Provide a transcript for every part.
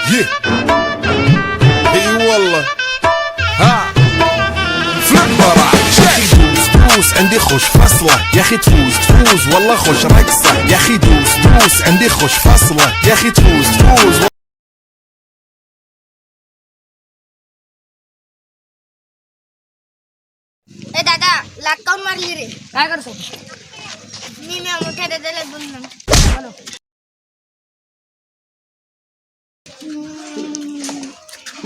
اي والله ها فليبر دوس عندي خوش فصله يا اخي تفوز والله خوش رقصه يا اخي دوس عندي خوش فصله يا اخي تفوز ए दादा लाकाऊन मारली रे. काय करतो? मी मोठ्या दादाला बोललो. हॅलो.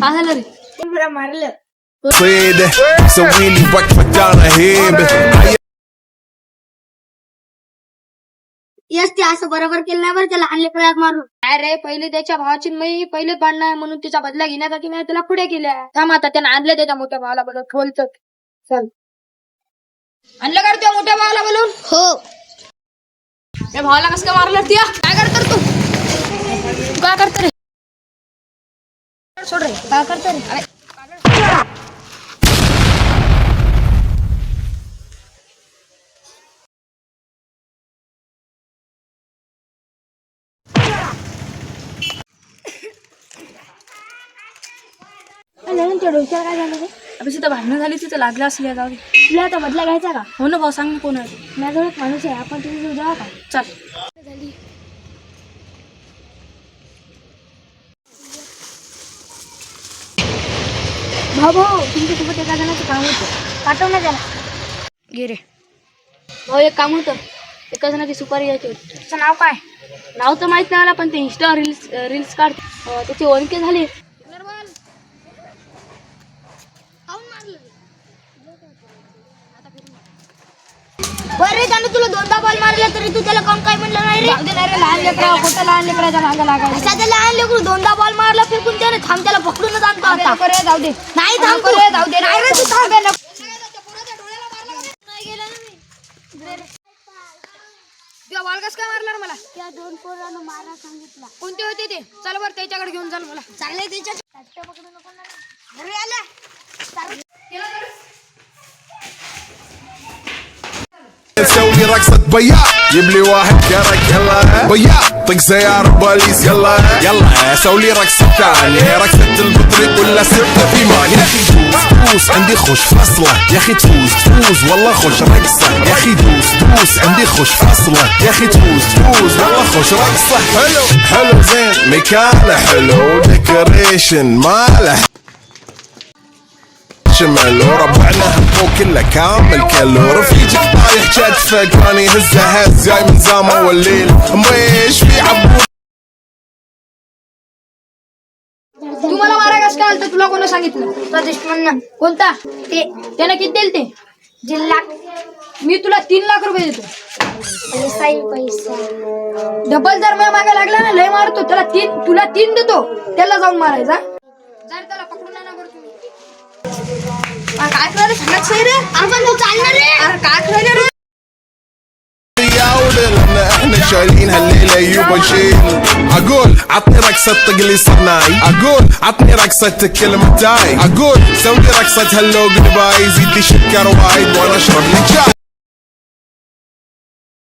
काय झालं रे? ते मला मारलं. صيده سوي لي وقفه انا هيبه यस ते असं बरोबर केलं नाही बरं त्याला आणले प्रयाग मारून. काय रे, पहिले त्याच्या भावाची मी पहिलेच भांडण आहे म्हणून तिचा बदला घेण्यासाठी नाही त्याला पुढे केल्या. थांब आता त्यानं आणले त्याच्या मोठ्या भावाला बोलून खोलचं. चल आणलं का रे त्या मोठ्या भावाला बोलून? हो. त्या भावाला कसं काय मारलं तिया? काय करतो तू? काय करतो रे? सोड रे. काय करतो रे? अरे डोक्याला काय झालं रे? अभि तिथं भांडणं झाली तिथं लागलं असल्या जाऊ दे. तुला आता बदला घ्यायचा का? हो ना भाऊ, सांग ना कोण आहे? माझ्याजवळ एक माणूस आहे, आपण तिथे घेऊन जाऊ का? चल. भाऊ तुमच्यासोबत एका जणाचं काम होतं, पाठव ना त्याला. घे रे भाऊ, एक काम होतं. एका जणाची सुपारी घ्यायची होती. त्याचं नाव काय? नाव तर माहित नाही मला, पण ते इंस्टा रील्स काढ. त्याची ओळखी झाली. बरे त्यानं तुला दोनदा बॉल मारला तरी तू त्याला काम काय म्हणलं नाही रे? लहान लेकरा खोटं लहान लेकराच्या मागं लागायचं. असा त्याला लहान लेकरू दोनदा बॉल मारला फिरकून त्याने थांब त्याला पकडूनच आणतो आता. नको रे, जाऊ दे. नाही थांब नको रे, जाऊ दे. नाही रे तू थांब. तुझ्या बाळ कसं काय मारला रे मला? त्या दोन पोरांना मारा सांगितला. कोणते होते ते? चल बरं त्याच्याकडे घेऊन चाल मला. चाललंय त्याच्या पकडू नको ना. घरी आला. نسوي رقصة بياع جيب لي واحد كرك يلا بياع طق سيارة بوليس يلا يلا سوي لي رقصة ثانية رقصة البطريق ولا سبتة في مان يا اخي دوس عندي خوش فصلة يا اخي تفوز والله خوش رقصة يا اخي دوس عندي خوش فصلة يا اخي تفوز والله خوش رقصة حلو زين مكانه حلو ديكوريشن ماله شمل وربعنا هبو كله كامل كله رفيجك طايح كتفك راني هزه هز جاي من زامه والليل مبيش في عبود. तू मला मारा कसं काय आलतं? तुला कोणी सांगितलं? तुझा दुश्मन कोणता? ते त्याने किती दिले ते? जिल्हा मी तुला 3 लाख रुपये देतो. पैसा डबल जर माझ्या मागे लागला ना लय मारतो त्याला. तुला 3 देतो, त्याला जाऊन मारायचा. जर त्याला पकडून आणा बरं तुम्ही. काय करायला सांगत सही रे? आपण तू चालणार रे. अरे काय करायला रे? يا ولد احنا شايلين هالليله يوبا شيل اقول عطني رقصه طقلي صناي اقول عطني رقصه كلمتاي اقول سوي رقصه هلو جود باي زيد لي سكر وايد وانا اشرب لي شاي